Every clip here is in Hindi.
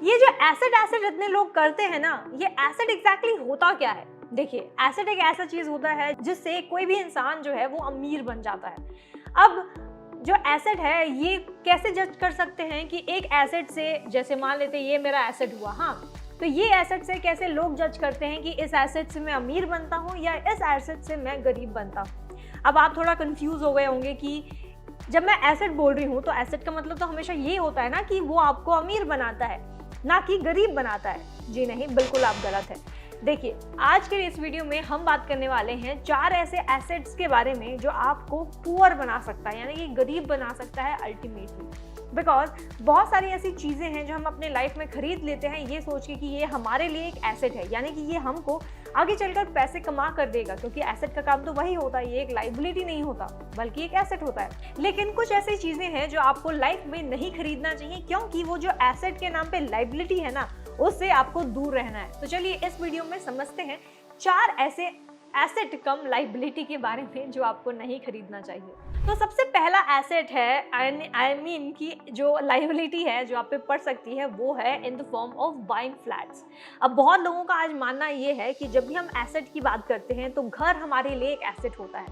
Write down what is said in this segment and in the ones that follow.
ये जो एसेट एसेट इतने लोग करते हैं ना, ये एसेट एग्जैक्टली होता क्या है? देखिए, एसेट एक ऐसा चीज होता है जिससे कोई भी इंसान जो है वो अमीर बन जाता है। अब जो एसेट है ये कैसे जज कर सकते हैं कि एक एसेट से, जैसे मान लेते हैं ये मेरा एसेट हुआ, हाँ, तो ये एसेट से कैसे लोग जज करते हैं कि इस एसेट से मैं अमीर बनता हूँ या इस एसेट से मैं गरीब बनता हूँ। अब आप थोड़ा कंफ्यूज हो गए होंगे कि जब मैं एसेट बोल रही हूँ तो एसेट का मतलब तो हमेशा ये होता है ना कि वो आपको अमीर बनाता है, ना कि गरीब बनाता है। जी नहीं, बिल्कुल आप गलत हैं। देखिए, आज के इस वीडियो में हम बात करने वाले हैं 4 ऐसे एसेट्स के बारे में जो आपको पुअर बना सकता है, यानी कि गरीब बना सकता है अल्टीमेटली। बिकॉज बहुत सारी ऐसी चीज़ें हैं जो हम अपने लाइफ में खरीद लेते हैं ये सोच के कि ये हमारे लिए एक एसेट है, यानी कि ये हमको आगे चलकर पैसे कमा कर देगा, क्योंकि एसेट का काम तो वही होता है, ये एक लाइबिलिटी नहीं होता बल्कि एक एसेट होता है। लेकिन कुछ ऐसी चीज़ें हैं जो आपको लाइफ में नहीं खरीदना चाहिए, क्योंकि वो जो एसेट के नाम पे लाइबिलिटी है ना, उससे आपको दूर रहना है। तो चलिए इस वीडियो में समझते हैं 4 ऐसे एसेट कम लाइबिलिटी के बारे में जो आपको नहीं खरीदना चाहिए। तो सबसे पहला एसेट है, आई मीन कि जो लाइबिलिटी है जो आप पे पड़ सकती है, वो है in the form of buying flats. अब बहुत लोगों का आज मानना ये है कि जब भी हम एसेट की बात करते हैं तो घर हमारे लिए एक एसेट होता है,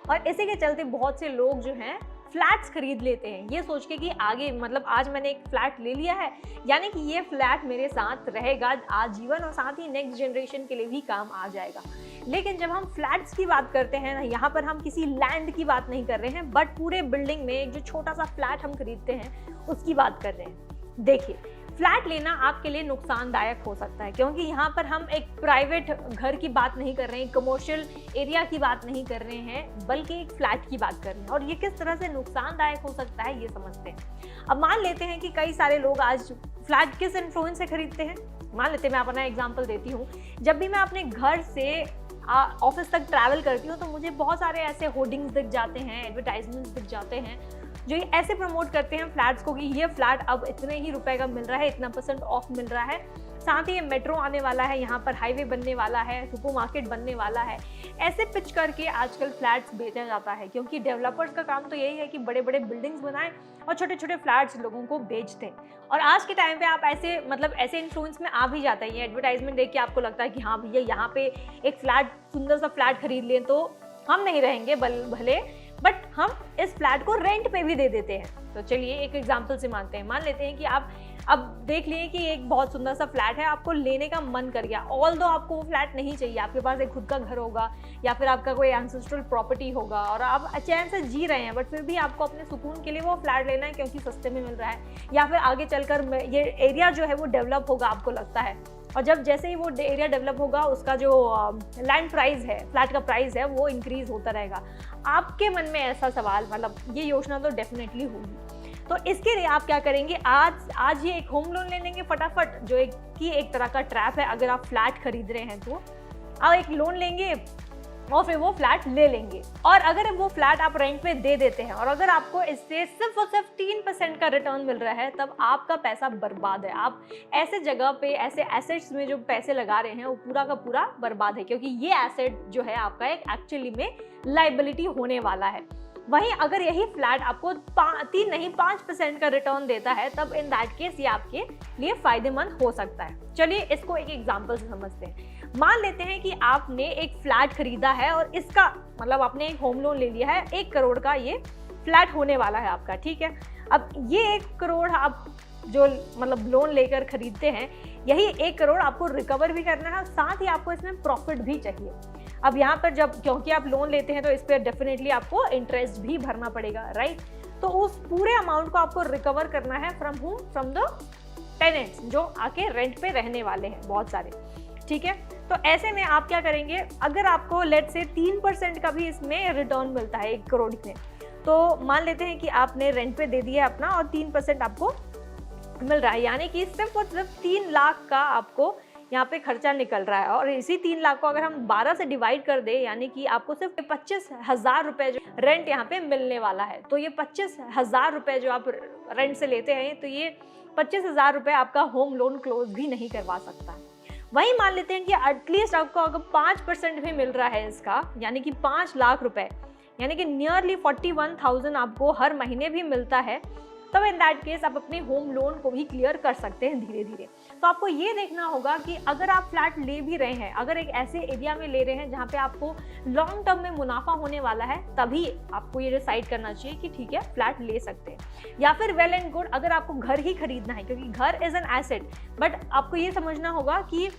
और इसी के चलते बहुत से लोग जो हैं फ्लैट्स खरीद लेते हैं ये सोच के कि आगे, मतलब आज मैंने एक फ्लैट ले लिया है यानी कि ये फ्लैट मेरे साथ रहेगा आजीवन और साथ ही नेक्स्ट जनरेशन के लिए भी काम आ जाएगा। लेकिन जब हम फ्लैट्स की बात करते हैं ना, यहाँ पर हम किसी लैंड की बात नहीं कर रहे हैं, बट पूरे बिल्डिंग में एक जो छोटा सा फ्लैट हम खरीदते हैं उसकी बात कर रहे हैं। देखिए, फ्लैट लेना आपके लिए नुकसानदायक हो सकता है, क्योंकि यहाँ पर हम एक प्राइवेट घर की बात नहीं कर रहे हैं, कमर्शियल एरिया की बात नहीं कर रहे हैं, बल्कि एक फ्लैट की बात कर रहे हैं। और ये किस तरह से नुकसानदायक हो सकता है ये समझते हैं। अब मान लेते हैं कि कई सारे लोग आज फ्लैट किस इन्फ्लुएंस से खरीदते हैं। मान लेते हैं, मैं अपना एग्जाम्पल देती हूँ, जब भी मैं अपने घर से ऑफिस तक ट्रैवल करती हूँ तो मुझे बहुत सारे ऐसे होर्डिंग्स दिख जाते हैं, एडवर्टाइजमेंट्स दिख जाते हैं जो ऐसे प्रमोट करते हैं फ्लैट्स को कि ये फ्लैट अब इतने ही रुपए का मिल रहा है, इतना % ऑफ मिल रहा है, साथ ही ये मेट्रो आने वाला है, यहाँ पर हाईवे बनने वाला है, सुपरमार्केट बनने वाला है। ऐसे पिच करके आजकल फ्लैट्स बेचा जाता है, क्योंकि डेवलपर्स का काम तो यही है कि बड़े बड़े बिल्डिंग्स बनाएं और छोटे छोटे फ्लैट्स लोगों को बेच दें। और आज के टाइम पे आप ऐसे इन्फ्लुएंस में आ भी जाता है। ये एडवर्टाइजमेंट देख के आपको लगता है कि हाँ भैया, यहाँ पे एक फ्लैट, सुंदर सा फ्लैट खरीद लें तो हम नहीं रहेंगे भले, बट हम इस फ्लैट को रेंट पे भी दे देते हैं। तो चलिए एक एग्जांपल से मानते हैं, मान लेते हैं कि आप अब देख लिए कि एक बहुत सुंदर सा फ्लैट है, आपको लेने का मन कर गया। ऑल्दो आपको वो फ्लैट नहीं चाहिए, आपके पास एक खुद का घर होगा या फिर आपका कोई एंसेस्ट्रल प्रॉपर्टी होगा और आप चैन से जी रहे हैं, बट फिर भी आपको अपने सुकून के लिए वो फ्लैट लेना है क्योंकि सस्ते में मिल रहा है, या फिर आगे चलकर ये एरिया जो है वो डेवलप होगा आपको लगता है। और जब जैसे ही वो एरिया डेवलप होगा उसका जो लैंड प्राइस है, फ्लैट का प्राइस है, वो इंक्रीज होता रहेगा। आपके मन में ऐसा सवाल, मतलब ये योजना तो डेफिनेटली होगी। तो इसके लिए आप क्या करेंगे, आज ये एक होम लोन ले लेंगे फटाफट, जो एक तरह का ट्रैप है। अगर आप फ्लैट खरीद रहे हैं तो आप एक लोन लेंगे और फिर वो फ्लैट ले लेंगे, और अगर वो फ्लैट आप रेंट पे दे देते हैं और अगर आपको इससे सिर्फ और सिर्फ 3% का रिटर्न मिल रहा है, तब आपका पैसा बर्बाद है। आप ऐसे जगह पे, ऐसे एसेट्स में जो पैसे लगा रहे हैं वो पूरा का पूरा बर्बाद है, क्योंकि ये एसेट जो है आपका एक एक्चुअली में लाइबिलिटी होने वाला है। वहीं अगर यही फ्लैट आपको 5% का रिटर्न देता है, तब इन दैट केस ये आपके लिए फायदेमंद हो सकता है। चलिए इसको एक एग्जांपल से समझते हैं। मान लेते हैं कि आपने एक फ्लैट खरीदा है और इसका मतलब आपने एक होम लोन ले लिया है, 1 करोड़ का ये फ्लैट होने वाला है आपका, ठीक है। अब ये 1 करोड़ आप जो मतलब लोन लेकर खरीदते हैं, यही 1 करोड़ आपको रिकवर भी करना है और साथ ही आपको इसमें प्रॉफिट भी चाहिए। अब यहाँ पर क्योंकि आप लोन लेते हैं तो इस पर डेफिनेटली आपको इंटरेस्ट भी भरना पड़ेगा, राइट। तो उस पूरे अमाउंट को आपको रिकवर करना है फ्रॉम द टेनेंट्स जो आके रेंट पे रहने वाले हैं बहुत सारे, ठीक है। तो ऐसे में आप क्या करेंगे, अगर आपको लेट से 3% का भी इसमें रिटर्न मिलता है 1 करोड़ में, तो मान लेते हैं कि आपने रेंट पे दे दिया अपना और 3% आपको मिल रहा है, यानी कि सिर्फ और सिर्फ 3 लाख का आपको यहाँ पे खर्चा निकल रहा है। और इसी 3 लाख को अगर हम 12 से डिवाइड कर दे, यानी कि आपको सिर्फ 25,000 रुपए जो रेंट यहाँ पे मिलने वाला है। तो ये 25,000 रुपए जो आप रेंट से लेते हैं, तो ये 25,000 रुपए आपका होम लोन क्लोज भी नहीं करवा सकता। वहीं मान लेते हैं कि एटलीस्ट आपको अगर 5% भी मिल रहा है इसका, यानी कि 5 लाख रुपए, यानी कि नियरली 41,000 आपको हर महीने भी मिलता है, तब इन दैट केस आप अपने होम लोन को भी क्लियर कर सकते हैं धीरे धीरे। तो आपको ये देखना होगा कि अगर आप फ्लैट ले भी रहे हैं, अगर एक ऐसे एरिया में ले रहे हैं जहाँ पे आपको लॉन्ग टर्म में मुनाफा होने वाला है, तभी आपको ये डिसाइड करना चाहिए कि ठीक है फ्लैट ले सकते हैं। या फिर वेल एंड गुड, अगर आपको घर ही खरीदना है, क्योंकि घर इज एन एसेट, बट आपको ये समझना होगा कि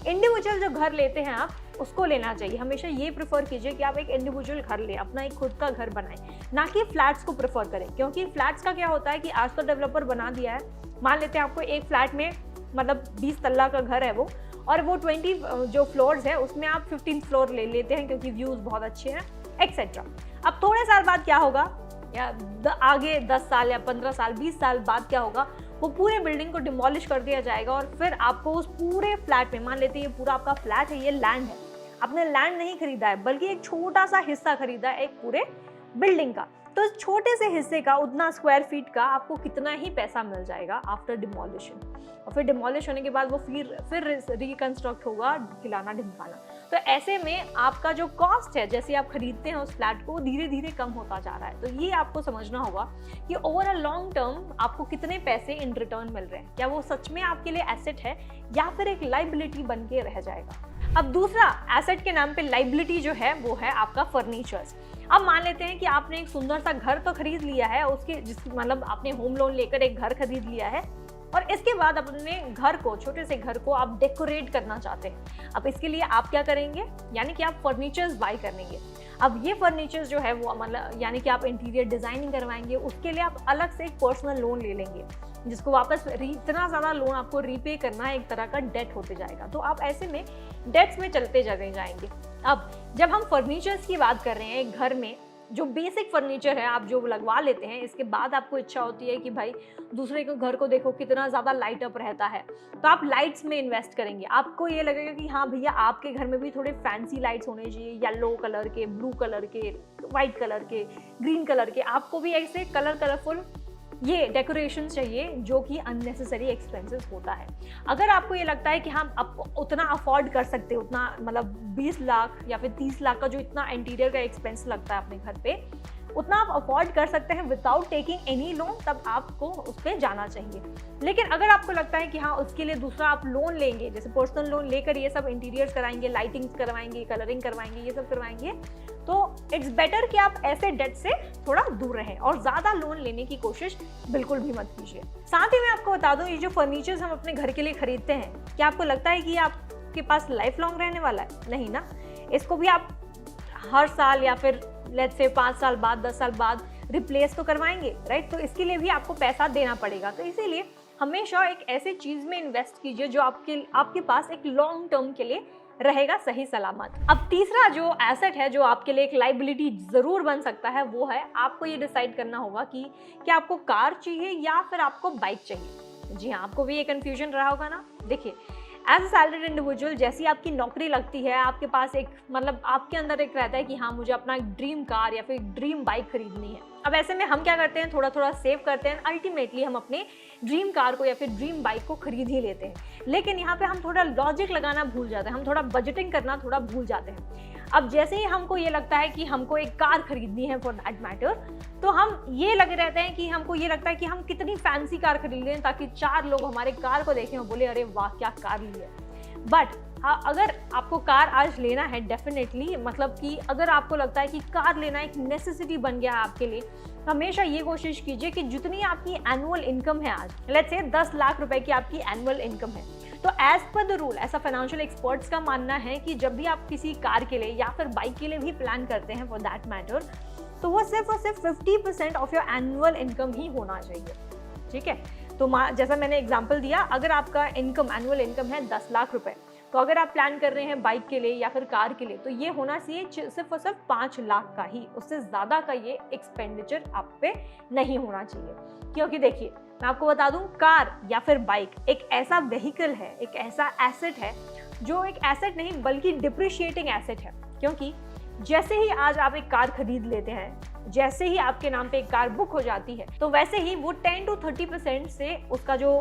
इंडिविजुअल जो घर लेते हैं आप, उसको लेना चाहिए। हमेशा ये प्रेफर कीजिए कि आप एक इंडिविजुअल घर लें, अपना एक खुद का घर बनाएं, ना कि फ्लैट्स को प्रेफर करें। क्योंकि फ्लैट्स का क्या होता है कि आज तो डेवलपर बना दिया है, मान लेते हैं आपको एक फ्लैट में मतलब 20 तल्ला का घर है वो, और वो 20 जो फ्लोर्स है उसमें आप 15 फ्लोर ले लेते हैं क्योंकि व्यूज बहुत अच्छे हैं एक्सेट्रा। अब थोड़े साल बाद क्या होगा, या आगे 10 साल या 15 साल 20 साल बाद क्या होगा, वो पूरे बिल्डिंग को डिमोलिश कर दिया जाएगा और फिर आपको उस पूरे फ्लैट में, मान लेते हैं ये पूरा आपका फ्लैट है, ये लैंड है, आपने लैंड नहीं खरीदा है बल्कि एक छोटा सा हिस्सा खरीदा है एक पूरे बिल्डिंग का। तो इस छोटे से हिस्से का उतना स्क्वायर फीट का आपको कितना ही पैसा मिल जाएगा आफ्टर डिमोलिशन, और फिर डिमोलिश होने के बाद वो फिर रिकंस्ट्रक्ट होगा खिलाना ढिमकाना। तो ऐसे में आपका जो कॉस्ट है, जैसे आप खरीदते हैं उस फ्लैट को, धीरे धीरे कम होता जा रहा है। तो ये आपको समझना होगा कि ओवर अ लॉन्ग टर्म आपको कितने पैसे इन रिटर्न मिल रहे हैं, क्या वो सच में आपके लिए एसेट है या फिर एक लाइबिलिटी बन के रह जाएगा। अब दूसरा एसेट के नाम पे लाइबिलिटी जो है वो है आपका फर्नीचर्स। अब मान लेते हैं कि आपने एक सुंदर सा घर तो खरीद लिया है, उसके मतलब आपने होम लोन लेकर एक घर खरीद लिया है, और इसके बाद अपने घर को, छोटे से घर को आप डेकोरेट करना चाहते हैं। अब इसके लिए आप क्या करेंगे, यानी कि आप फर्नीचर्स बाय करेंगे। अब ये फर्नीचर्स जो है वो मतलब यानी कि आप इंटीरियर डिजाइनिंग करवाएंगे, उसके लिए आप अलग से एक पर्सनल लोन ले लेंगे, जिसको वापस इतना ज़्यादा लोन आपको रीपे करना है, एक तरह का डेट होते जाएगा। तो आप ऐसे में डेट्स में चलते चले जाएंगे। अब जब हम फर्नीचर्स की बात कर रहे हैं, एक घर में जो बेसिक फर्नीचर है आप जो लगवा लेते हैं, इसके बाद आपको इच्छा होती है कि भाई दूसरे के घर को देखो कितना ज़्यादा लाइट अप रहता है, तो आप लाइट्स में इन्वेस्ट करेंगे। आपको ये लगेगा कि हाँ भैया आपके घर में भी थोड़े फैंसी लाइट्स होने चाहिए, येलो कलर के, ब्लू कलर के, वाइट कलर के, ग्रीन कलर के, आपको भी ऐसे कलरफुल ये डेकोरेशन चाहिए, जो कि अननेसेसरी एक्सपेंसेस होता है। अगर आपको ये लगता है कि हम उतना अफोर्ड कर सकते हैं, उतना मतलब 20 लाख या फिर 30 लाख का जो इतना इंटीरियर का एक्सपेंस लगता है अपने घर पे, उतना आप अफोर्ड कर सकते हैं विदाउट टेकिंग एनी लोन, तब आपको उस पर जाना चाहिए। लेकिन अगर आपको लगता है कि हाँ उसके लिए दूसरा आप लोन लेंगे, जैसे पर्सनल लोन लेकर ये सब इंटीरियर्स कराएंगे, लाइटिंग्स करवाएंगे, कलरिंग करवाएंगे, ये सब करवाएंगे, तो इट्स बेटर कि आप ऐसे डेट से थोड़ा दूर रहें और ज़्यादा लोन लेने की कोशिश बिल्कुल भी मत कीजिए। साथ ही मैं आपको बता दूं, ये जो फर्नीचर्स हम अपने घर के लिए खरीदते हैं, क्या आपको लगता है कि ये आपके पास लाइफ लॉन्ग रहने वाला है? नहीं ना। इसको भी आप हर साल या फिर लेट्स से 5 साल बाद, 10 साल बाद रिप्लेस तो करवाएंगे, राइट? तो इसके लिए भी आपको पैसा देना पड़ेगा। तो इसीलिए हमेशा एक ऐसे चीज़ में इन्वेस्ट कीजिए जो आपके पास एक लॉन्ग टर्म के लिए रहेगा सही सलामत। अब तीसरा जो एसेट है जो आपके लिए एक लाइबिलिटी जरूर बन सकता है, वो है आपको ये डिसाइड करना होगा कि क्या आपको कार चाहिए या फिर आपको बाइक चाहिए। जी हाँ, आपको भी ये कंफ्यूजन रहा होगा ना। देखिए, एज अ सैलरीड इंडिविजुअल, जैसी आपकी नौकरी लगती है, आपके पास एक मतलब आपके अंदर एक रहता है कि हाँ मुझे अपना एक ड्रीम कार या फिर ड्रीम बाइक खरीदनी है। अब ऐसे में हम क्या करते हैं, थोड़ा थोड़ा सेव करते हैं, अल्टीमेटली हम अपने ड्रीम कार को या फिर ड्रीम बाइक को खरीद ही लेते हैं। लेकिन यहाँ पे हम थोड़ा लॉजिक लगाना भूल जाते हैं, हम थोड़ा बजटिंग करना थोड़ा भूल जाते हैं। अब जैसे ही हमको ये लगता है कि हमको एक कार खरीदनी है फॉर दैट मैटर, तो हम ये लगे रहते हैं कि हमको ये लगता है कि हम कितनी फैंसी कार खरीद लें ताकि 4 लोग हमारे कार को देखें और बोले अरे वाह क्या कार ली है। बट हाँ, अगर आपको कार आज लेना है, डेफिनेटली मतलब कि अगर आपको लगता है कि कार लेना एक नेसेसिटी बन गया है आपके लिए, हमेशा ये कोशिश कीजिए कि जितनी आपकी एनुअल इनकम है, आज लेट्स से 10 लाख रुपए की आपकी एनुअल इनकम है, तो एज पर द रूल, ऐसा फाइनेंशियल एक्सपर्ट्स का मानना है कि जब भी आप किसी कार के लिए या फिर बाइक के लिए भी प्लान करते हैं फॉर दैट मैटर, तो वो सिर्फ और सिर्फ 50% ऑफ योर एनुअल इनकम ही होना चाहिए। ठीक है, तो जैसा मैंने एग्जांपल दिया, अगर आपका इनकम एनुअल इनकम है 10 लाख रुपए, तो अगर आप प्लान कर रहे हैं बाइक के लिए या फिर कार के लिए, तो ये होना चाहिए सिर्फ और सिर्फ 5 लाख का ही, उससे ज़्यादा का ये एक्सपेंडिचर आप पे नहीं होना चाहिए। क्योंकि देखिए, मैं आपको बता दूं, कार या फिर बाइक एक ऐसा व्हीकल है, एक ऐसा एसेट है जो एक एसेट नहीं बल्कि डिप्रिशिएटिंग एसेट है। क्योंकि जैसे ही आज आप एक कार खरीद लेते हैं, जैसे ही आपके नाम पे एक कार बुक हो जाती है, तो वैसे ही वो 10 to 30% से उसका जो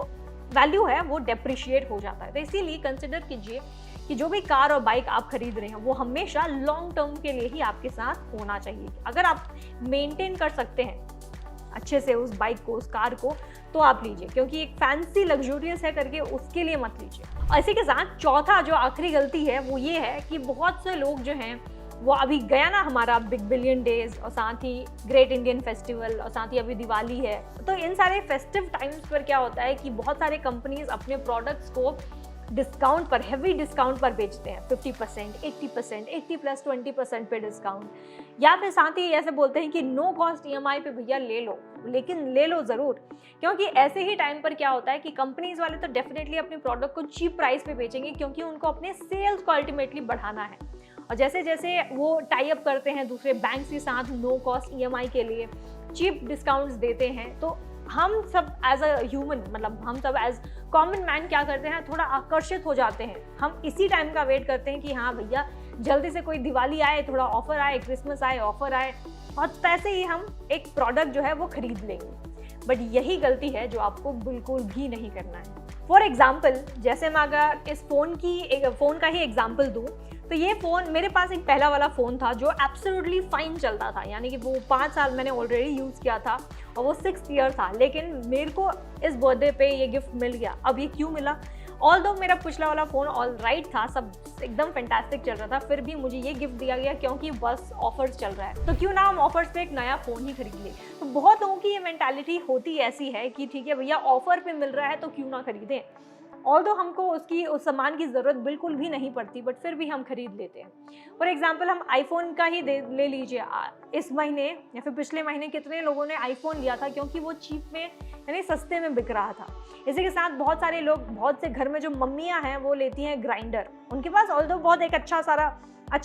वैल्यू है वो डेप्रिशिएट हो जाता है। तो इसीलिए कंसिडर कीजिए कि जो भी कार और बाइक आप खरीद रहे हैं वो हमेशा लॉन्ग टर्म के लिए ही आपके साथ होना चाहिए। अगर आप मेंटेन कर सकते हैं, अच्छे से उस बाइक को, उस कार को, तो आप लीजिए, क्योंकि एक फैंसी लग्जूरियस है करके उसके लिए मत लीजिए। और इसी के साथ चौथा जो आखिरी गलती है वो ये है कि बहुत से लोग जो हैं वो अभी गया ना हमारा बिग बिलियन डेज और साथ ही ग्रेट इंडियन फेस्टिवल और साथ ही अभी दिवाली है, तो इन सारे फेस्टिव टाइम्स पर क्या होता है कि बहुत सारे कंपनीज अपने प्रोडक्ट्स को डिस्काउंट पर, हेवी डिस्काउंट पर बेचते हैं, 50%, 80%, 80+20% पे डिस्काउंट, या फिर साथ ही ऐसे बोलते हैं कि नो कॉस्ट EMI पे भैया ले लो, लेकिन ले लो ज़रूर, क्योंकि ऐसे ही टाइम पर क्या होता है कि कंपनीज वाले तो डेफिनेटली अपने प्रोडक्ट को चीप प्राइस पे बेचेंगे, क्योंकि उनको अपने सेल्स को अल्टीमेटली बढ़ाना है। और जैसे जैसे वो टाई अप करते हैं दूसरे बैंक के साथ नो कॉस्ट EMI के लिए, चीप डिस्काउंट्स देते हैं, तो हम सब एज अ ह्यूमन, मतलब हम सब एज कॉमन मैन क्या करते हैं, थोड़ा आकर्षित हो जाते हैं। हम इसी टाइम का वेट करते हैं कि हाँ भैया जल्दी से कोई दिवाली आए, थोड़ा ऑफर आए, क्रिसमस आए, ऑफर आए, और तैसे ही हम एक प्रोडक्ट जो है वो खरीद लेंगे। बट यही गलती है जो आपको बिल्कुल भी नहीं करना है। फॉर एग्जाम्पल, जैसे मैं अगर इस फ़ोन का ही एग्जाम्पल दूँ, तो ये फ़ोन, मेरे पास एक पहला वाला फ़ोन था जो एब्सोल्युटली फाइन चलता था, यानी कि वो 5 साल मैंने ऑलरेडी यूज़ किया था और वो 6th ईयर था, लेकिन मेरे को इस बर्थडे पे ये गिफ्ट मिल गया। अब ये क्यों मिला? ऑल्दो मेरा पिछला वाला फ़ोन ऑल राइट था, सब एकदम फैंटास्टिक चल रहा था, फिर भी मुझे ये गिफ्ट दिया गया क्योंकि बस ऑफर्स चल रहा है, तो क्यों ना हम ऑफर्स पे एक नया फ़ोन ही खरीद ले। तो बहुत लोगों की ये मेंटालिटी होती ऐसी है कि ठीक है भैया ऑफर पे मिल रहा है तो क्यों ना खरीदें, ऑल्दो हमको उस सामान की ज़रूरत बिल्कुल भी नहीं पड़ती, बट फिर भी हम खरीद लेते हैं। फॉर एग्जांपल, हम आईफोन का ही ले लीजिए, इस महीने या फिर पिछले महीने कितने लोगों ने आईफोन लिया था क्योंकि वो चीप में, यानी सस्ते में बिक रहा था। इसी के साथ बहुत सारे लोग, बहुत से घर में जो मम्मियाँ हैं वो लेती हैं ग्राइंडर, उनके पास ऑल्दो बहुत एक अच्छा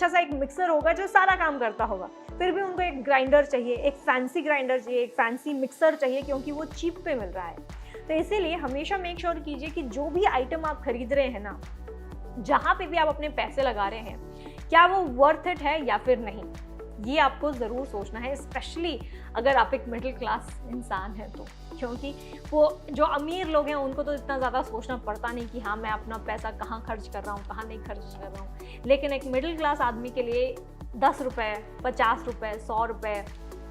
सा एक मिक्सर होगा जो सारा काम करता होगा, फिर भी उनको एक ग्राइंडर चाहिए, एक फैंसी ग्राइंडर चाहिए, एक फैंसी मिक्सर चाहिए, क्योंकि वो चीप पे मिल रहा है। तो इसीलिए हमेशा मेक श्योर कीजिए कि जो भी आइटम आप खरीद रहे हैं ना, जहाँ पे भी आप अपने पैसे लगा रहे हैं, क्या वो वर्थ इट है या फिर नहीं, ये आपको ज़रूर सोचना है, स्पेशली अगर आप एक मिडिल क्लास इंसान हैं तो, क्योंकि वो जो अमीर लोग हैं उनको तो इतना ज़्यादा सोचना पड़ता नहीं कि हाँ मैं अपना पैसा कहाँ खर्च कर रहा हूँ, कहाँ नहीं खर्च कर रहा हूँ, लेकिन एक मिडिल क्लास आदमी के लिए 10 रुपये, 50 रुपये, 100 रुपये,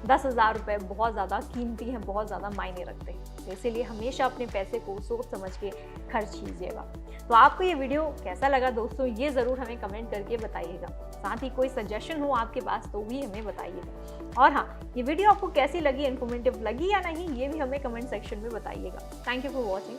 10,000 रुपये बहुत ज़्यादा कीमती हैं, बहुत ज़्यादा मायने रखते हैं। तो इसीलिए हमेशा अपने पैसे को सोच समझ के खर्च कीजिएगा। तो आपको ये वीडियो कैसा लगा दोस्तों, ये ज़रूर हमें कमेंट करके बताइएगा। साथ ही कोई सजेशन हो आपके पास तो भी हमें बताइएगा। और हाँ, ये वीडियो आपको कैसी लगी, इन्फॉर्मेटिव लगी या नहीं, ये भी हमें कमेंट सेक्शन में बताइएगा। Thank you for watching.